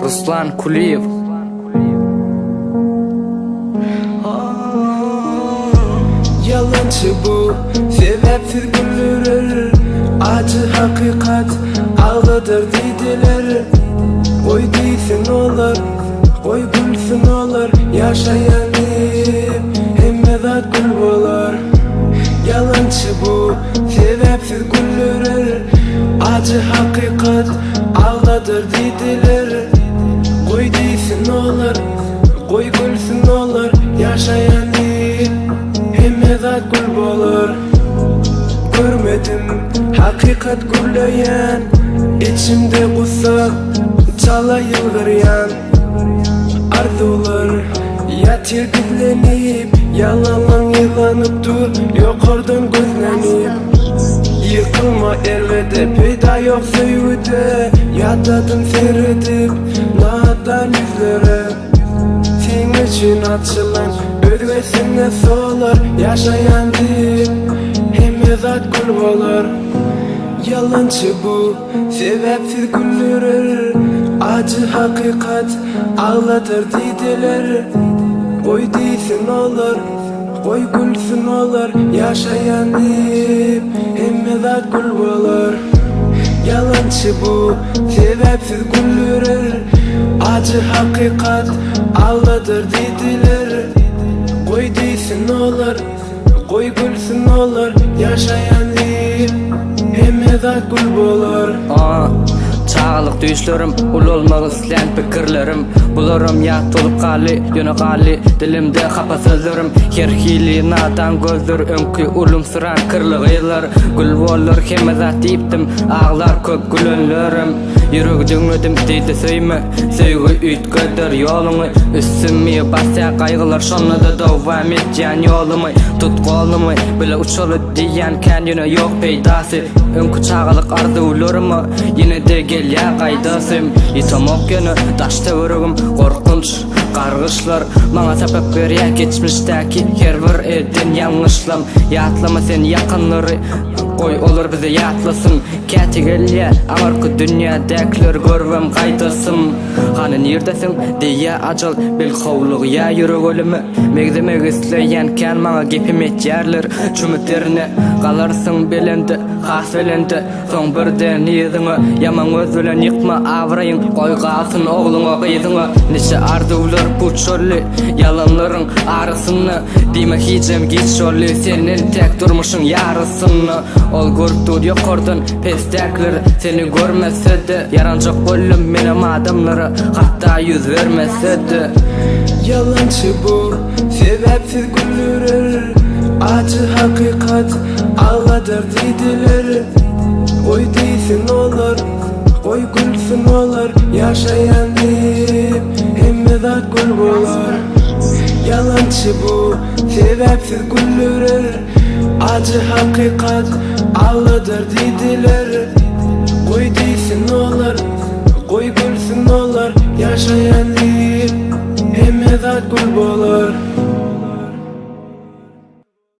Ruslan Kuliyev. Yalancı bu, sebepsiz güldürür. Acı hakikat ağladır dediler. Koy değilsin olur, koy gülsün olur. Yaşayanım hemmezat gül bolar. Yalancı bu, sebepsiz güldürür. Acı hakikat ağladır dediler. Koy değilsin olur, koy gülsün olur. Yaşayanım hemmezat gül bolar. Görmedim hakikat gülleyen, içimde kusak çala yılgıryan. Arzular yatirgizlenip, yalanlan yılanıp dur yukarıdan gözlenip. Yıkılma elvede, peyda yok sevgide. Yatadın seyredip nadan yüzlere. Senin için açılan özgesine solar. Yaşayandım hemmezat gül bolar. Yalancı bu, sebepsiz güldürür. Acı hakikat ağlatır dediler. Koy değilsin olur, koy gülsün olur. Yaşayanım hemmezat gül bolar. Yalancı bu, sebepsiz güldürür. Acı hakikat ağlatır dediler. Koy değilsin olur, koy gülsün olur. Yaşayanım hemmezat gül bolar. Çağılık düşlerim, ul olmak isteyen pikirlerim. Bularım yat olup gali, yönü gali. Dilimde kapa sözlerim. Her hili nadan gözler, önkü ulumsuran kırlığılar. Gül bolar hemmezat deyiptim, ağlar kök gülönlerim. Yürügdün ödüm deydi söyme, sevgi ütködür yolunu. Üstümi basya kaygılar, şonla da devam etcan yolumu. Tut kolumu, bile uçulu diyen kendine yok peydası. Önkü çağılık arzularımı, yine de gel ya kaydasım. Yitamok yönü, taşta vurugum, korkunç kargışlar. Bana sebep veriyen geçmişteki her bir edin yanlışlam. Yatlama sen yakınları, koy olur bize yatlasın. Kati gel ya, amarkı dünyadakiler görvem kaydasım. Hani neredesin diye acıl bil kovluğu ya yürü ölümü. Megdemek isteyen ken bana gepim et yerler. Çümütlerine kalarsın belende, has belende. Son birden yedini yaman özülen yıkma avrayın. Koy kalsın oğluna kıydını. Neşe arzular bu çölü, yalanların arasını. Dime hicem git çölü, senin tek durmuşun yarısını. Ol gurtur yukarıdan pestekler seni görmese de. Yarancak bölüm benim adamlara hatta yüz vermese de. Yalancı bu, sebepsiz güldürür. Acı hakikat ağladır dediler. Koy değilsin olur, koy gülsün olur. Yaşayanım hemmezat gül bolar. Yalancı bu, sebepsiz güldürür. Acı hakikat ağladır dediler. Koy değilsin olur, koy gülsün olur. Yaşayanım hemmezat gül bolar.